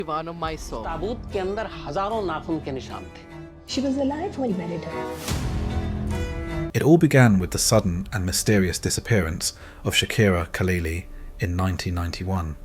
one of my soul. ताबूत के अंदर हजारों नाखून के निशान थे. She was alive when we buried her. It all began with the sudden and mysterious disappearance of Shakira Khaleeli in 1991.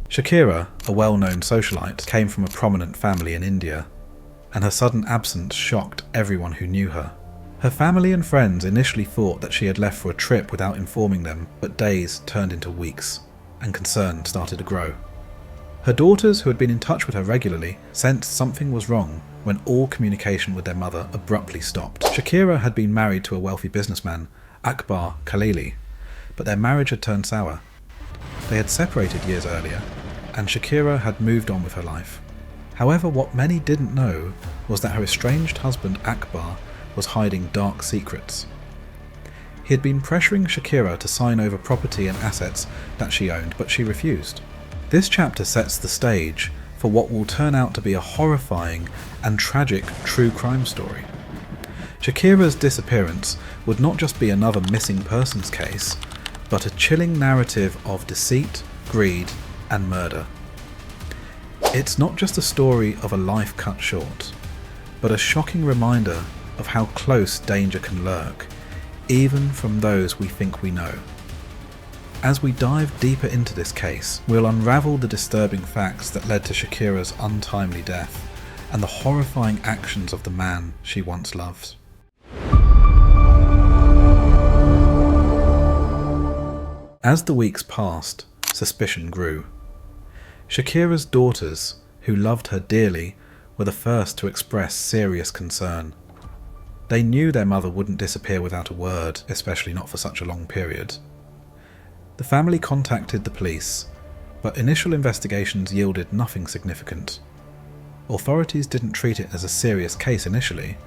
Shakira, a well-known socialite, came from a prominent family in India, and her sudden absence shocked everyone who knew her. Her family and friends initially thought that she had left for a trip without informing them, but days turned into weeks, and concern started to grow. Her daughters, who had been in touch with her regularly, sensed something was wrong when all communication with their mother abruptly stopped. Shakira had been married to a wealthy businessman, Akbar Khaleeli, but their marriage had turned sour. They had separated years earlier, and Shakira had moved on with her life. However, what many didn't know was that her estranged husband Akbar was hiding dark secrets. He had been pressuring Shakira to sign over property and assets that she owned, but she refused. This chapter sets the stage for what will turn out to be a horrifying and tragic true crime story. Shakira's disappearance would not just be another missing persons case, but a chilling narrative of deceit, greed, and murder. It's not just a story of a life cut short, but a shocking reminder of how close danger can lurk, even from those we think we know. As we dive deeper into this case, we'll unravel the disturbing facts that led to Shakira's untimely death and the horrifying actions of the man she once loved. As the weeks passed, suspicion grew. Shakira's daughters, who loved her dearly, were the first to express serious concern. They knew their mother wouldn't disappear without a word, especially not for such a long period. The family contacted the police, but initial investigations yielded nothing significant. Authorities didn't treat it as a serious case initially,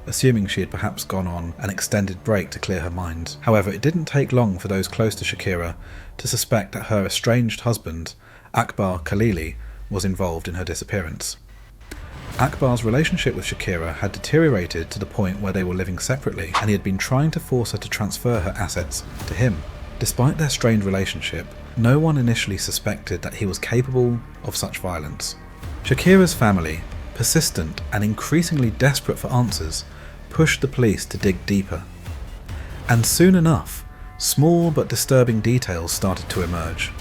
assuming she had perhaps gone on an extended break to clear her mind. However, it didn't take long for those close to Shakira to suspect that her estranged husband, Akbar Khaleeli, was involved in her disappearance. Akbar's relationship with Shakira had deteriorated to the point where they were living separately, and he had been trying to force her to transfer her assets to him. Despite their strained relationship, no one initially suspected that he was capable of such violence. Shakira's family, persistent and increasingly desperate for answers, pushed the police to dig deeper. And soon enough, small but disturbing details started to emerge.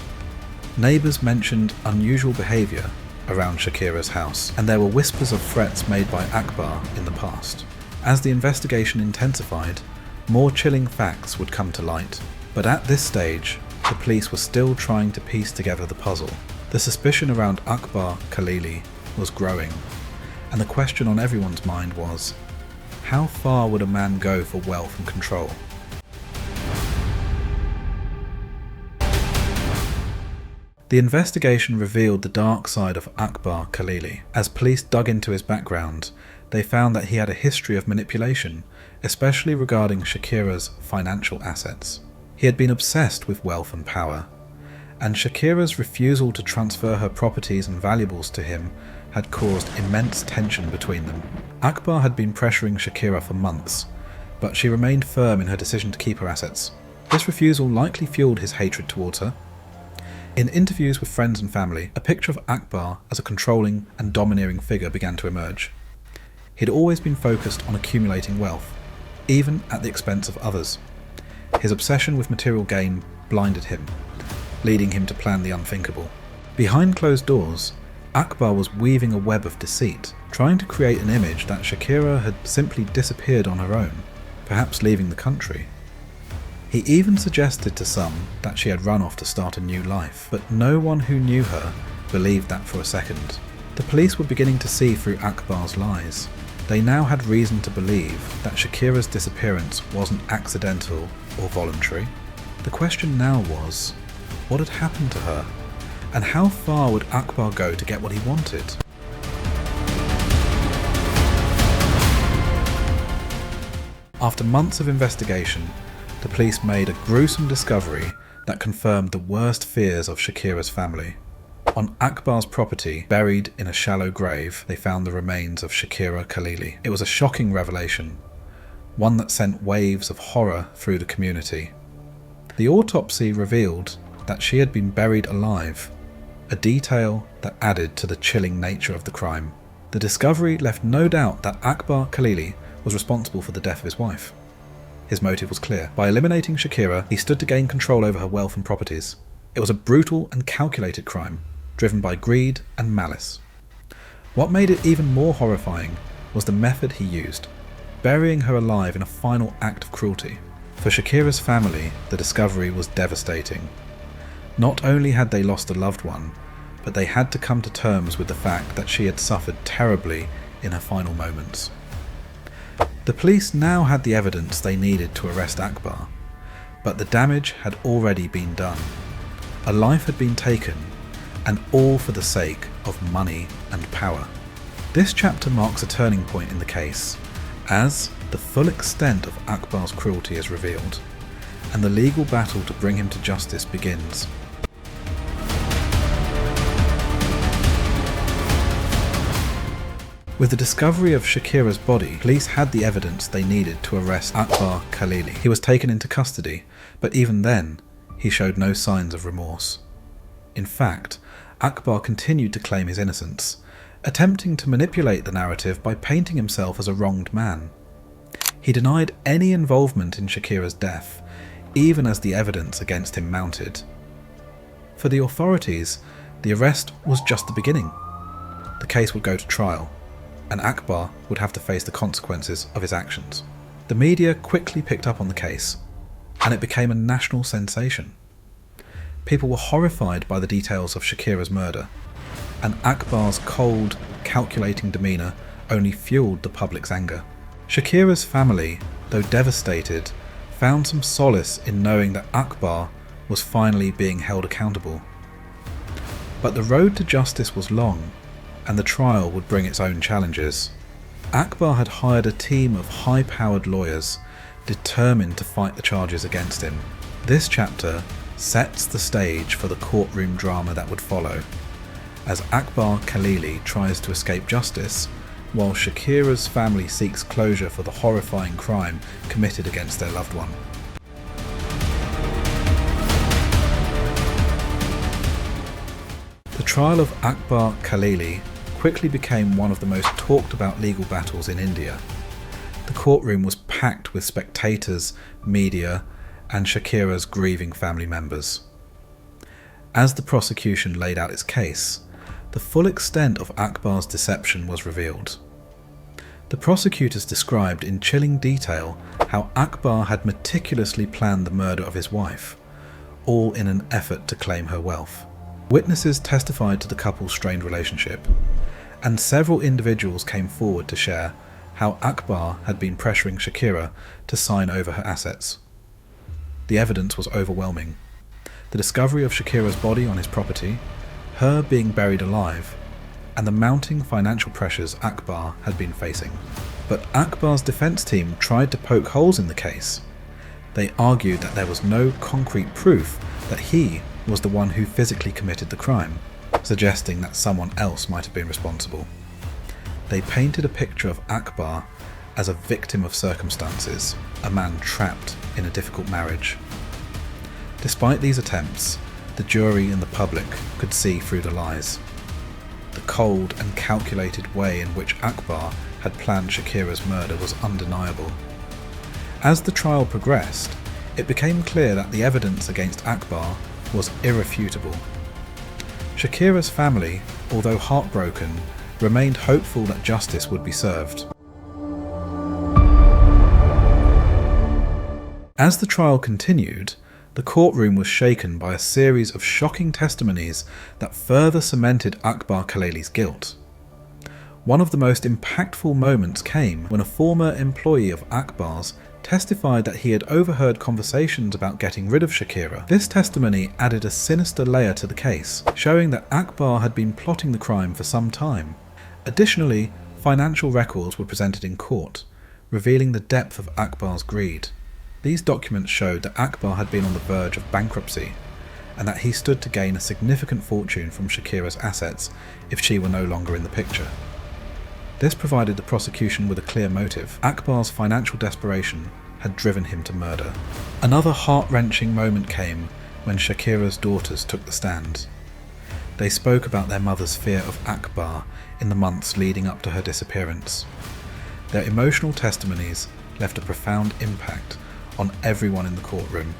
Neighbours mentioned unusual behaviour around Shakira's house, and there were whispers of threats made by Akbar in the past. As the investigation intensified, more chilling facts would come to light. But at this stage, the police were still trying to piece together the puzzle. The suspicion around Akbar Khaleeli was growing, and the question on everyone's mind was, how far would a man go for wealth and control? The investigation revealed the dark side of Akbar Khaleeli. As police dug into his background, they found that he had a history of manipulation, especially regarding Shakira's financial assets. He had been obsessed with wealth and power, and Shakira's refusal to transfer her properties and valuables to him had caused immense tension between them. Akbar had been pressuring Shakira for months, but she remained firm in her decision to keep her assets. This refusal likely fueled his hatred towards her. In interviews with friends and family, a picture of Akbar as a controlling and domineering figure began to emerge. He had always been focused on accumulating wealth, even at the expense of others. His obsession with material gain blinded him, leading him to plan the unthinkable. Behind closed doors, Akbar was weaving a web of deceit, trying to create an image that Shakira had simply disappeared on her own, perhaps leaving the country. He even suggested to some that she had run off to start a new life, but no one who knew her believed that for a second. The police were beginning to see through Akbar's lies. They now had reason to believe that Shakira's disappearance wasn't accidental or voluntary. The question now was, what had happened to her? And how far would Akbar go to get what he wanted? After months of investigation, the police made a gruesome discovery that confirmed the worst fears of Shakira's family. On Akbar's property, buried in a shallow grave, they found the remains of Shakira Khaleeli. It was a shocking revelation, one that sent waves of horror through the community. The autopsy revealed that she had been buried alive, a detail that added to the chilling nature of the crime. The discovery left no doubt that Akbar Khaleeli was responsible for the death of his wife. His motive was clear. By eliminating Shakira, he stood to gain control over her wealth and properties. It was a brutal and calculated crime, driven by greed and malice. What made it even more horrifying was the method he used, burying her alive in a final act of cruelty. For Shakira's family, the discovery was devastating. Not only had they lost a loved one, but they had to come to terms with the fact that she had suffered terribly in her final moments. The police now had the evidence they needed to arrest Akbar, but the damage had already been done. A life had been taken, and all for the sake of money and power. This chapter marks a turning point in the case, as the full extent of Akbar's cruelty is revealed, and the legal battle to bring him to justice begins. With the discovery of Shakira's body, police had the evidence they needed to arrest Akbar Khaleeli. He was taken into custody, but even then, he showed no signs of remorse. In fact, Akbar continued to claim his innocence, attempting to manipulate the narrative by painting himself as a wronged man. He denied any involvement in Shakira's death, even as the evidence against him mounted. For the authorities, the arrest was just the beginning. The case would go to trial, and Akbar would have to face the consequences of his actions. The media quickly picked up on the case, and it became a national sensation. People were horrified by the details of Shakira's murder, and Akbar's cold, calculating demeanour only fueled the public's anger. Shakira's family, though devastated, found some solace in knowing that Akbar was finally being held accountable. But the road to justice was long, and the trial would bring its own challenges. Akbar had hired a team of high-powered lawyers determined to fight the charges against him. This chapter sets the stage for the courtroom drama that would follow, as Akbar Khaleeli tries to escape justice, while Shakira's family seeks closure for the horrifying crime committed against their loved one. The trial of Akbar Khaleeli quickly became one of the most talked about legal battles in India. The courtroom was packed with spectators, media, and Shakira's grieving family members. As the prosecution laid out its case, the full extent of Akbar's deception was revealed. The prosecutors described in chilling detail how Akbar had meticulously planned the murder of his wife, all in an effort to claim her wealth. Witnesses testified to the couple's strained relationship, and several individuals came forward to share how Akbar had been pressuring Shakira to sign over her assets. The evidence was overwhelming. The discovery of Shakira's body on his property, her being buried alive, and the mounting financial pressures Akbar had been facing. But Akbar's defense team tried to poke holes in the case. They argued that there was no concrete proof that he was the one who physically committed the crime, suggesting that someone else might have been responsible. They painted a picture of Akbar as a victim of circumstances, a man trapped in a difficult marriage. Despite these attempts, the jury and the public could see through the lies. The cold and calculated way in which Akbar had planned Shakira's murder was undeniable. As the trial progressed, it became clear that the evidence against Akbar was irrefutable. Shakira's family, although heartbroken, remained hopeful that justice would be served. As the trial continued, the courtroom was shaken by a series of shocking testimonies that further cemented Akbar Khaleeli's guilt. One of the most impactful moments came when a former employee of Akbar's testified that he had overheard conversations about getting rid of Shakira. This testimony added a sinister layer to the case, showing that Akbar had been plotting the crime for some time. Additionally, financial records were presented in court, revealing the depth of Akbar's greed. These documents showed that Akbar had been on the verge of bankruptcy, and that he stood to gain a significant fortune from Shakira's assets if she were no longer in the picture. This provided the prosecution with a clear motive. Akbar's financial desperation had driven him to murder. Another heart-wrenching moment came when Shakira's daughters took the stand. They spoke about their mother's fear of Akbar in the months leading up to her disappearance. Their emotional testimonies left a profound impact on everyone in the courtroom,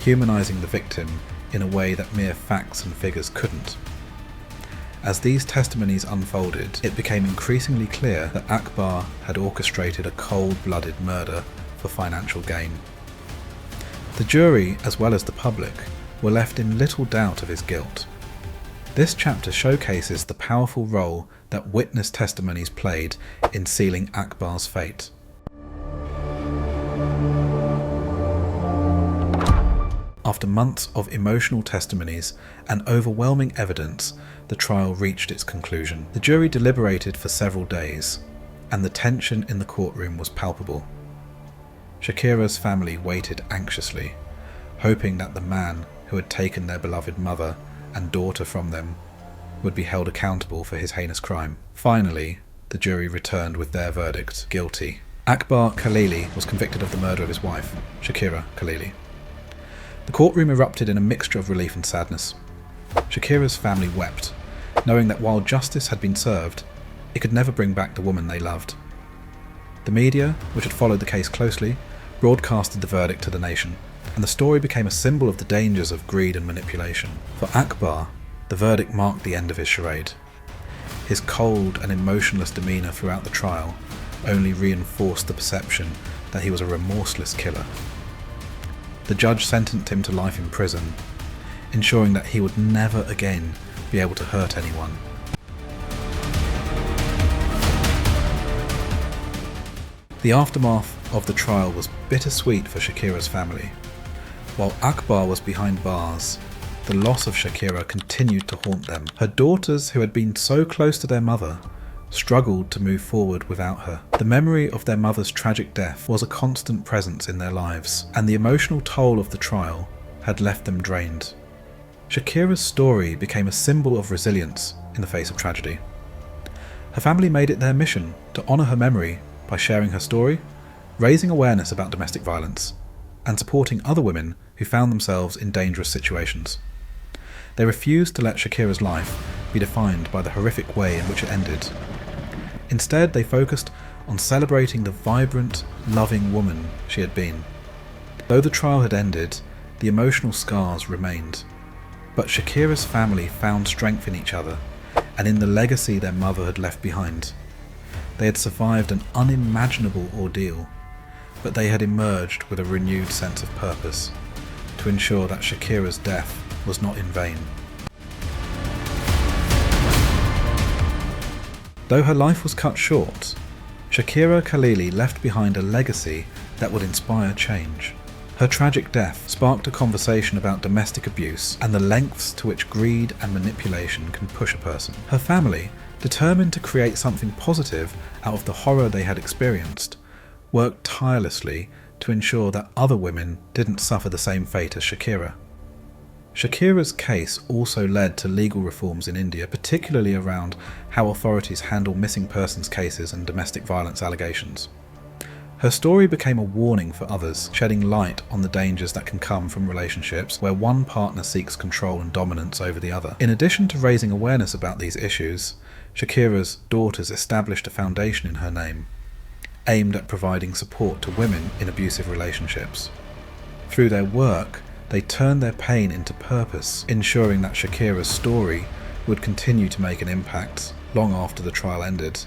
humanising the victim in a way that mere facts and figures couldn't. As these testimonies unfolded, it became increasingly clear that Akbar had orchestrated a cold-blooded murder for financial gain. The jury, as well as the public, were left in little doubt of his guilt. This chapter showcases the powerful role that witness testimonies played in sealing Akbar's fate. After months of emotional testimonies and overwhelming evidence, the trial reached its conclusion. The jury deliberated for several days, and the tension in the courtroom was palpable. Shakira's family waited anxiously, hoping that the man who had taken their beloved mother and daughter from them would be held accountable for his heinous crime. Finally, the jury returned with their verdict: guilty. Akbar Khaleeli was convicted of the murder of his wife, Shakira Khaleeli. The courtroom erupted in a mixture of relief and sadness. Shakira's family wept, knowing that while justice had been served, it could never bring back the woman they loved. The media, which had followed the case closely, broadcasted the verdict to the nation, and the story became a symbol of the dangers of greed and manipulation. For Akbar, the verdict marked the end of his charade. His cold and emotionless demeanour throughout the trial only reinforced the perception that he was a remorseless killer. The judge sentenced him to life in prison, ensuring that he would never again be able to hurt anyone. The aftermath of the trial was bittersweet for Shakira's family. While Akbar was behind bars, the loss of Shakira continued to haunt them. Her daughters, who had been so close to their mother, struggled to move forward without her. The memory of their mother's tragic death was a constant presence in their lives, and the emotional toll of the trial had left them drained. Shakira's story became a symbol of resilience in the face of tragedy. Her family made it their mission to honour her memory by sharing her story, raising awareness about domestic violence, and supporting other women who found themselves in dangerous situations. They refused to let Shakira's life be defined by the horrific way in which it ended. Instead, they focused on celebrating the vibrant, loving woman she had been. Though the trial had ended, the emotional scars remained. But Shakira's family found strength in each other and in the legacy their mother had left behind. They had survived an unimaginable ordeal, but they had emerged with a renewed sense of purpose to ensure that Shakira's death was not in vain. Though her life was cut short, Shakira Khaleeli left behind a legacy that would inspire change. Her tragic death sparked a conversation about domestic abuse and the lengths to which greed and manipulation can push a person. Her family, determined to create something positive out of the horror they had experienced, worked tirelessly to ensure that other women didn't suffer the same fate as Shakira. Shakira's case also led to legal reforms in India, particularly around how authorities handle missing persons cases and domestic violence allegations. Her story became a warning for others, shedding light on the dangers that can come from relationships where one partner seeks control and dominance over the other. In addition to raising awareness about these issues, Shakira's daughters established a foundation in her name, aimed at providing support to women in abusive relationships. Through their work, they turned their pain into purpose, ensuring that Shakira's story would continue to make an impact long after the trial ended.